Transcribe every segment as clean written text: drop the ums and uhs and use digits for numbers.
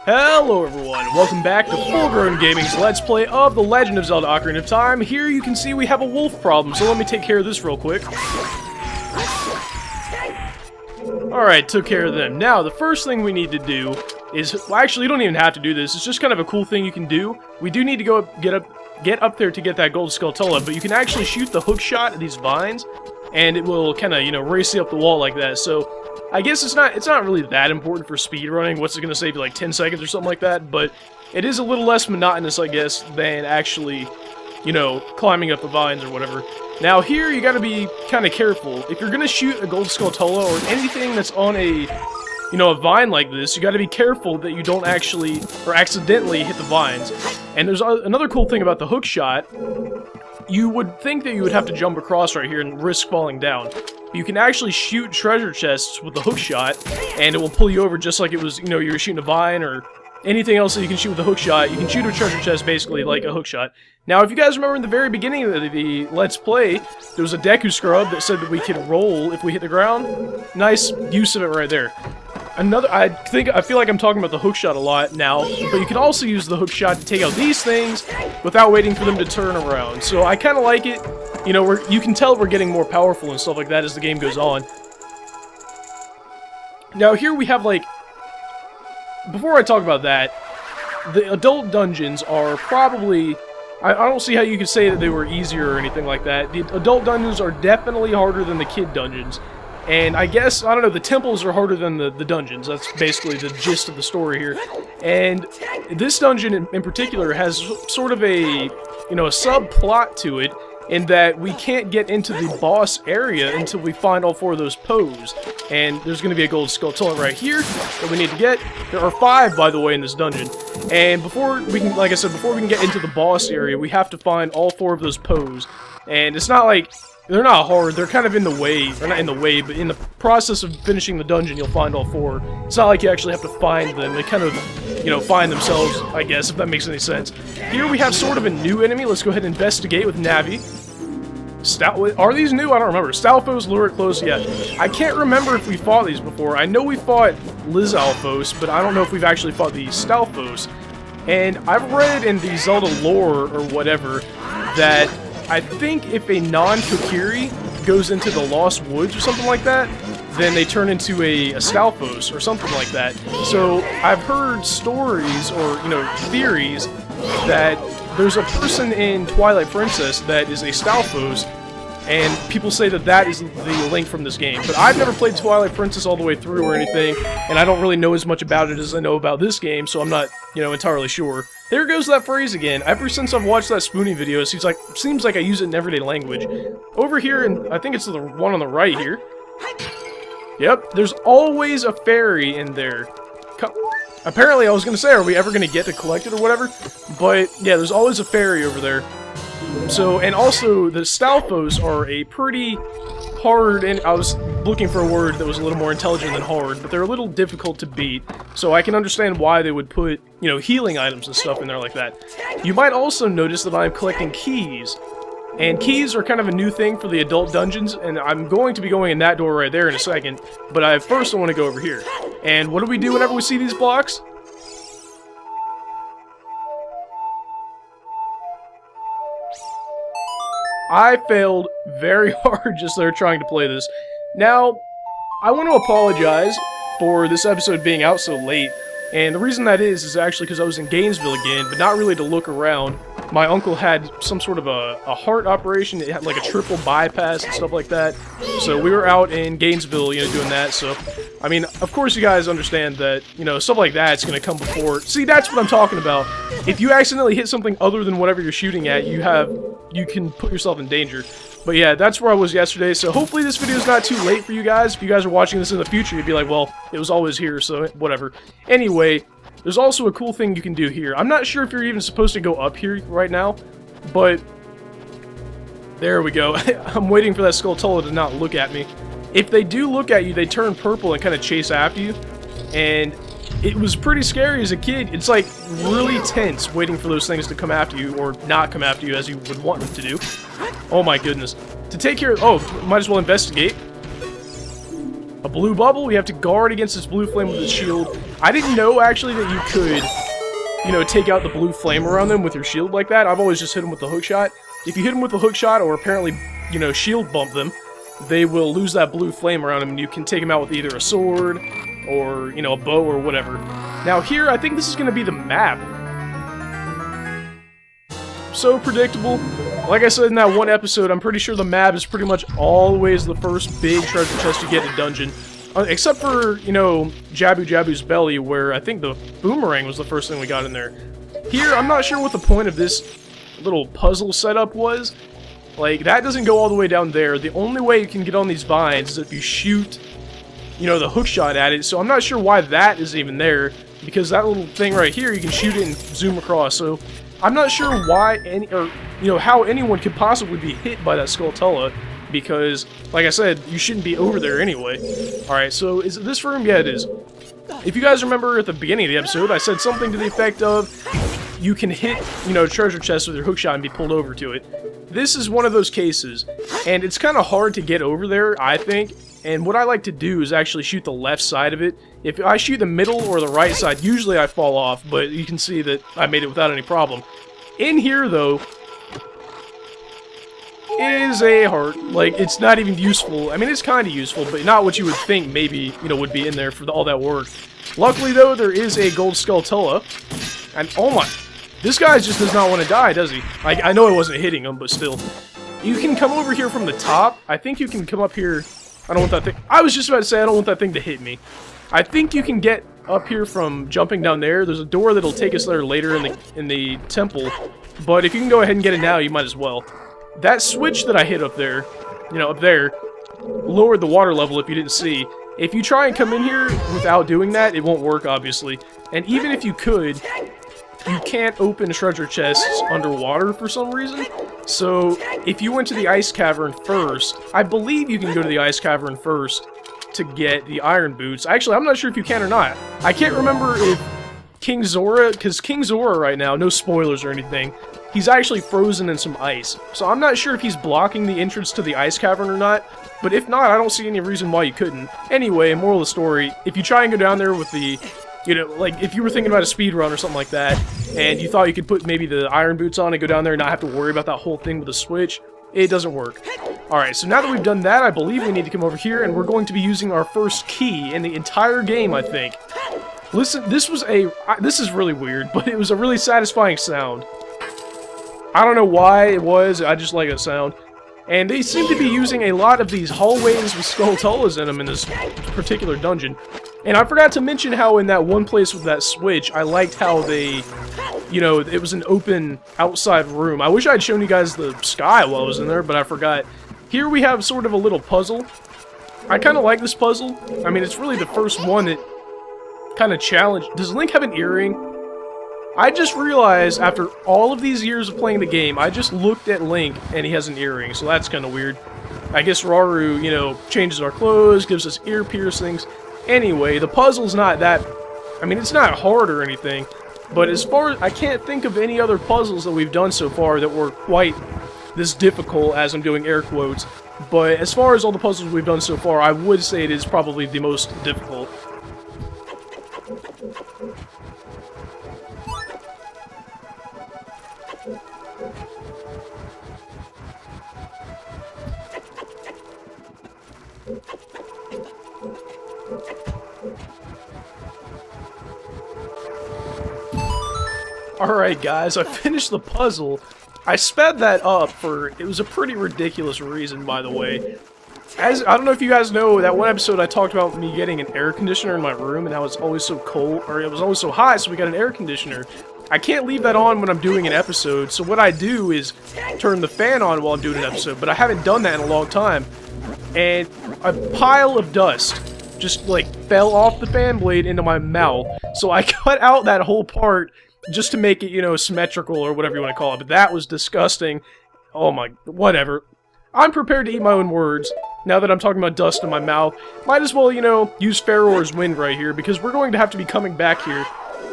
Hello everyone, welcome back to Full Grown Gaming's Let's Play of The Legend of Zelda Ocarina of Time. Here you can see we have a wolf problem, so let me take care of this real quick. Alright, took care of them. Now, the first thing we need to do is... Well, actually, you don't even have to do this. It's just kind of a cool thing you can do. We do need to go get up there to get that gold Skulltula, but you can actually shoot the hook shot at these vines, and it will kind of, you know, race you up the wall like that. So, I guess it's not really that important for speedrunning. What's it going to save you, like 10 seconds or something like that? But it is a little less monotonous, I guess, than actually, you know, climbing up the vines or whatever. Now here, you gotta be kind of careful. If you're going to shoot a gold Skulltula or anything that's on a, you know, a vine like this, you gotta be careful that you don't actually, or accidentally hit the vines. And there's another cool thing about the hook shot. You would think that you would have to jump across right here and risk falling down. You can actually shoot treasure chests with the hook shot, and it will pull you over just like it was, you know, you were shooting a vine or anything else that you can shoot with a hook shot. You can shoot a treasure chest basically like a hook shot. Now, if you guys remember in the very beginning of the Let's Play, there was a Deku Scrub that said that we could roll if we hit the ground. Nice use of it right there. I feel like I'm talking about the hook shot a lot now, but you can also use the hook shot to take out these things without waiting for them to turn around. So I kind of like it. You know, you can tell we're getting more powerful and stuff like that as the game goes on. Now here we have, like, before I talk about that, the adult dungeons are probably, I don't see how you could say that they were easier or anything like that. The adult dungeons are definitely harder than the kid dungeons. And I guess, I don't know, the temples are harder than the dungeons. That's basically the gist of the story here. And this dungeon in particular has sort of a, you know, a subplot to it, in that we can't get into the boss area until we find all 4 of those Poes. And there's going to be a gold Skulltula right here that we need to get. There are 5, by the way, in this dungeon. And before we can, like I said, before we can get into the boss area, we have to find all 4 of those Poes. And it's not like... They're not hard, they're kind of in the way, or not in the way, but in the process of finishing the dungeon, you'll find all 4. It's not like you actually have to find them, they kind of, you know, find themselves, I guess, if that makes any sense. Here we have sort of a new enemy. Let's go ahead and investigate with Navi. Are these new? I don't remember. Stalfos, lure it close, yeah. I can't remember if we fought these before. I know we fought Lizalfos, but I don't know if we've actually fought the Stalfos. And I've read in the Zelda lore, or whatever, that I think if a non-Kokiri goes into the Lost Woods or something like that, then they turn into a Stalfos or something like that. So I've heard stories or, you know, theories that there's a person in Twilight Princess that is a Stalfos, and people say that that is the link from this game. But I've never played Twilight Princess all the way through or anything, and I don't really know as much about it as I know about this game, so I'm not, you know, entirely sure. There goes that phrase again. Ever since I've watched that Spoonie video, it seems like I use it in everyday language. Over here, and I think it's the one on the right here. Yep, there's always a fairy in there. Apparently, I was going to say, are we ever going to get to collect it or whatever? But, yeah, there's always a fairy over there. So, and also, the Stalfos are a pretty hard, and I was looking for a word that was a little more intelligent than hard, but they're a little difficult to beat, so I can understand why they would put, you know, healing items and stuff in there like that. You might also notice that I'm collecting keys, and keys are kind of a new thing for the adult dungeons, and I'm going to be going in that door right there in a second, but first I want to go over here. And what do we do whenever we see these blocks? I failed very hard just there trying to play this. Now, I want to apologize for this episode being out so late, and the reason that is actually because I was in Gainesville again, but not really to look around. My uncle had some sort of a heart operation. It had like a triple bypass and stuff like that. So we were out in Gainesville, you know, doing that. So, I mean, of course you guys understand that, you know, stuff like that's going to come before. See, that's what I'm talking about. If you accidentally hit something other than whatever you're shooting at, you can put yourself in danger. But yeah, that's where I was yesterday. So hopefully this video is not too late for you guys. If you guys are watching this in the future, you'd be like, well, it was always here, so whatever. Anyway, there's also a cool thing you can do here. I'm not sure if you're even supposed to go up here right now, but there we go. I'm waiting for that Skulltula to not look at me. If they do look at you, they turn purple and kind of chase after you, and it was pretty scary as a kid. It's like really tense waiting for those things to come after you, or not come after you as you would want them to do. Oh my goodness. To take care of... Oh, might as well investigate. A blue bubble, we have to guard against this blue flame with the shield. I didn't know, actually, that you could, you know, take out the blue flame around them with your shield like that. I've always just hit them with the hook shot. If you hit them with the hook shot, or apparently, you know, shield bump them, they will lose that blue flame around them, and you can take them out with either a sword, or, you know, a bow, or whatever. Now here, I think this is going to be the map. So predictable. Like I said in that one episode, I'm pretty sure the map is pretty much always the first big treasure chest you get in a dungeon. Except for, you know, Jabu Jabu's belly, where I think the boomerang was the first thing we got in there. Here, I'm not sure what the point of this little puzzle setup was. Like, that doesn't go all the way down there. The only way you can get on these vines is if you shoot, you know, the hook shot at it. So I'm not sure why that is even there, because that little thing right here, you can shoot it and zoom across. So I'm not sure why how anyone could possibly be hit by that Skulltula. Because, like I said, you shouldn't be over there anyway. Alright, so is it this room? Yeah, it is. If you guys remember at the beginning of the episode, I said something to the effect of, you can hit, you know, treasure chests with your hookshot and be pulled over to it. This is one of those cases, and it's kind of hard to get over there, I think. And what I like to do is actually shoot the left side of it. If I shoot the middle or the right side, usually I fall off, but you can see that I made it without any problem. In here, though, is a heart. Like, it's not even useful. I mean, it's kind of useful, but not what you would think maybe, you know, would be in there for all that work. Luckily, though, there is a gold Skulltula. And, oh my, this guy just does not want to die, does he? I know I wasn't hitting him, but still. You can come over here from the top. I think you can come up here. I don't want that thing. I was just about to say, I don't want that thing to hit me. I think you can get up here from jumping down there. There's a door that'll take us there later in the temple. But if you can go ahead and get it now, you might as well. That switch that I hit up there, you know, up there, lowered the water level if you didn't see. If you try and come in here without doing that, it won't work, obviously. And even if you could, you can't open treasure chests underwater for some reason. So, if you went to the ice cavern first, I believe you can go to the ice cavern first to get the iron boots. Actually, I'm not sure if you can or not. I can't remember if King Zora, because King Zora right now, no spoilers or anything, he's actually frozen in some ice. So I'm not sure if he's blocking the entrance to the ice cavern or not, but if not, I don't see any reason why you couldn't. Anyway, moral of the story, if you try and go down there with the, you know, like, if you were thinking about a speed run or something like that, and you thought you could put maybe the iron boots on and go down there and not have to worry about that whole thing with the switch, it doesn't work. Alright, so now that we've done that, I believe we need to come over here, and we're going to be using our first key in the entire game, I think. Listen, this is really weird, but it was a really satisfying sound. I don't know why it was, I just like that sound. And they seem to be using a lot of these hallways with Skulltulas in them in this particular dungeon. And I forgot to mention how in that one place with that switch, I liked how they, you know, it was an open outside room. I wish I'd shown you guys the sky while I was in there, but I forgot. Here we have sort of a little puzzle. I kind of like this puzzle. I mean, it's really the first one that kind of challenged. Does Link have an earring? I just realized, after all of these years of playing the game, I just looked at Link, and he has an earring, so that's kind of weird. I guess Rauru, you know, changes our clothes, gives us ear piercings. Anyway, the puzzle's not that... I mean, it's not hard or anything, but as far as... I can't think of any other puzzles that we've done so far that were quite this difficult, as I'm doing air quotes. But as far as all the puzzles we've done so far, I would say it is probably the most difficult. Alright guys, I finished the puzzle. I sped that up for, it was a pretty ridiculous reason, by the way. I don't know if you guys know, that one episode I talked about me getting an air conditioner in my room and how it's always so cold, or it was always so hot, so we got an air conditioner. I can't leave that on when I'm doing an episode, so what I do is turn the fan on while I'm doing an episode, but I haven't done that in a long time. And a pile of dust just, like, fell off the fan blade into my mouth, so I cut out that whole part just to make it, you know, symmetrical or whatever you want to call it, but that was disgusting. Oh my, whatever. I'm prepared to eat my own words, now that I'm talking about dust in my mouth. Might as well, you know, use Pharaoh's Wind right here, because we're going to have to be coming back here.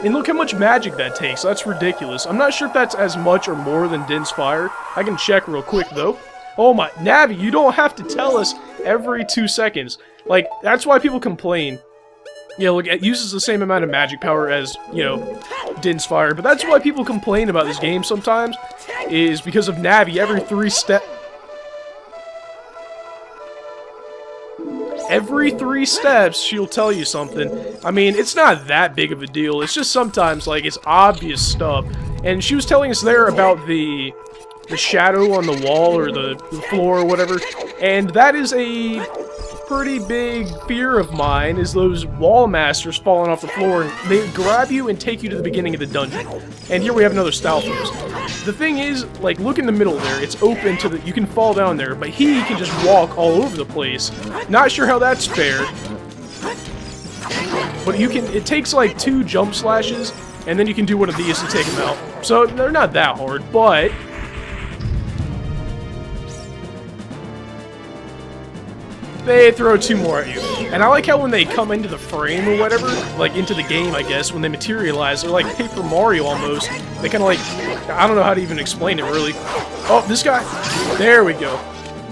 And look how much magic that takes, that's ridiculous. I'm not sure if that's as much or more than Din's Fire. I can check real quick, though. Oh my, Navi, you don't have to tell us every 2 seconds. Like, that's why people complain. Yeah, look, it uses the same amount of magic power as, you know, Din's Fire, but that's why people complain about this game sometimes, is because of Navi. Every three steps, she'll tell you something. I mean, it's not that big of a deal, it's just sometimes, like, it's obvious stuff. And she was telling us there about the shadow on the wall, or the floor, or whatever, and that is a pretty big fear of mine, is those wall masters falling off the floor, and they grab you and take you to the beginning of the dungeon. And here we have another Stalfos. The thing is, like, look in the middle there, it's open to the, you can fall down there, but he can just walk all over the place. Not sure how that's fair, but you can, it takes like 2 jump slashes, and then you can do one of these to take him out. So, they're not that hard, but they throw 2 more at you. And I like how when they come into the frame or whatever, like into the game, I guess, when they materialize, they're like Paper Mario almost. They kind of like, I don't know how to even explain it, really. Oh, this guy. There we go.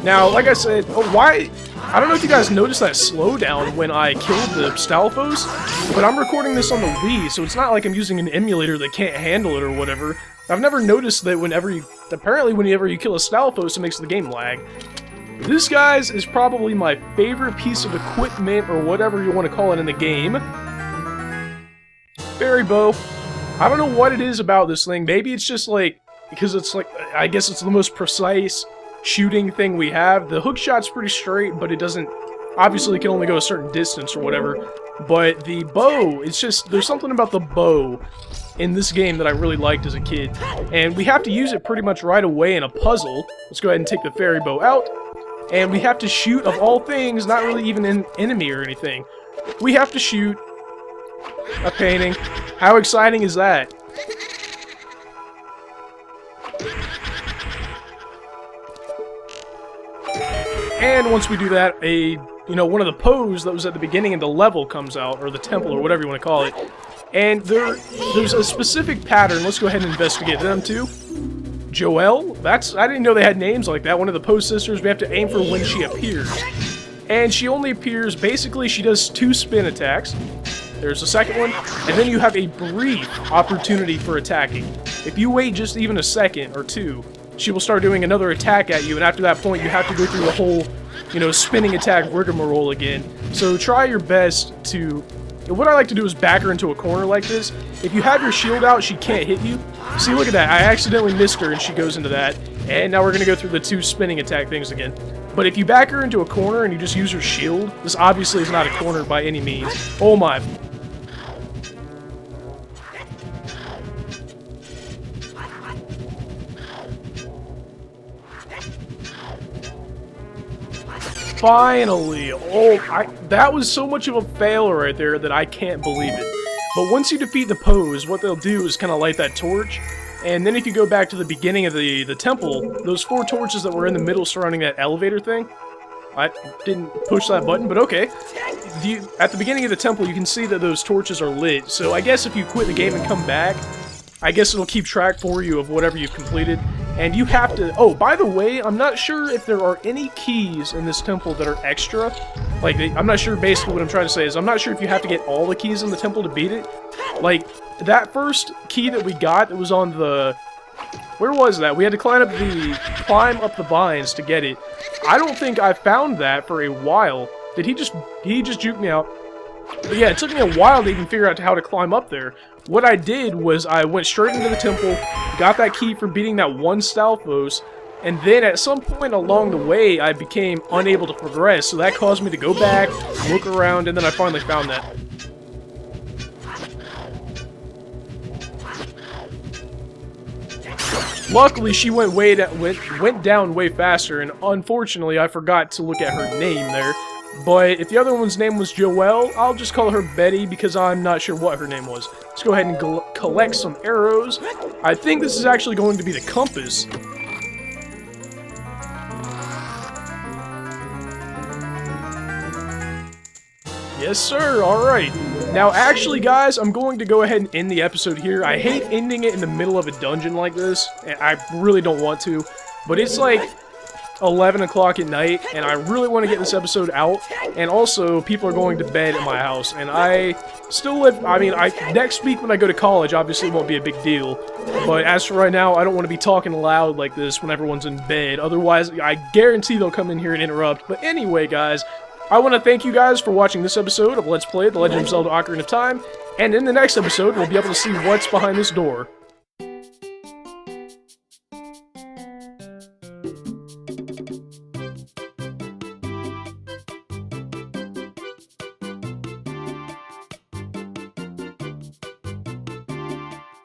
Now, like I said, why? I don't know if you guys noticed that slowdown when I killed the Stalfos, but I'm recording this on the Wii, so it's not like I'm using an emulator that can't handle it or whatever. I've never noticed that apparently whenever you kill a Stalfos, it makes the game lag. This, guys, is probably my favorite piece of equipment, or whatever you want to call it in the game. Fairy bow. I don't know what it is about this thing. Maybe it's just like, because it's like, I guess it's the most precise shooting thing we have. The hook shot's pretty straight, but it doesn't, obviously it can only go a certain distance or whatever. But the bow, it's just, there's something about the bow in this game that I really liked as a kid. And we have to use it pretty much right away in a puzzle. Let's go ahead and take the fairy bow out. And we have to shoot, of all things, not really even an enemy or anything. We have to shoot a painting. How exciting is that? And once we do that, one of the Poes that was at the beginning of the level comes out, or the temple, or whatever you want to call it. And there's a specific pattern. Let's go ahead and investigate them too. Joelle? I didn't know they had names like that. One of the Poe sisters. We have to aim for when she appears. And she only appears, basically she does 2 spin attacks. There's the second one. And then you have a brief opportunity for attacking. If you wait just even a second or 2, she will start doing another attack at you. And after that point, you have to go through the whole, spinning attack rigmarole again. So try your best to... What I like to do is back her into a corner like this. If you have your shield out, she can't hit you. See, look at that. I accidentally missed her, and she goes into that. And now we're going to go through the 2 spinning attack things again. But if you back her into a corner and you just use your shield, this obviously is not a corner by any means. Oh my... Finally! That was so much of a fail right there that I can't believe it. But once you defeat the Poes, what they'll do is kind of light that torch, and then if you go back to the beginning of the temple, those 4 torches that were in the middle surrounding that elevator thing, I didn't push that button, but okay. At the beginning of the temple, you can see that those torches are lit, so I guess if you quit the game and come back, I guess it'll keep track for you of whatever you've completed. And you have to... Oh, by the way, I'm not sure if there are any keys in this temple that are extra. Like, I'm not sure, basically what I'm trying to say is, I'm not sure if you have to get all the keys in the temple to beat it. Like, that first key that we got, it was on the... Where was that? We had to climb up the vines to get it. I don't think I found that for a while. Did he just juked me out? But yeah, it took me a while to even figure out how to climb up there. What I did was I went straight into the temple, got that key for beating that one Stalfos, and then at some point along the way I became unable to progress, so that caused me to go back, look around, and then I finally found that. Luckily, she went down way faster, and unfortunately I forgot to look at her name there. But if the other one's name was Joelle, I'll just call her Betty because I'm not sure what her name was. Let's go ahead and collect some arrows. I think this is actually going to be the compass. Yes, sir. Alright. Now, actually, guys, I'm going to go ahead and end the episode here. I hate ending it in the middle of a dungeon like this, and I really don't want to. But it's like... 11 o'clock at night, and I really want to get this episode out, and also people are going to bed at my house, and I still live, I mean, next week when I go to college, obviously it won't be a big deal, but as for right now, I don't want to be talking loud like this when everyone's in bed, otherwise I guarantee they'll come in here and interrupt. But anyway, guys, I want to thank you guys for watching this episode of Let's Play The Legend of Zelda Ocarina of Time, and in the next episode, we'll be able to see what's behind this door.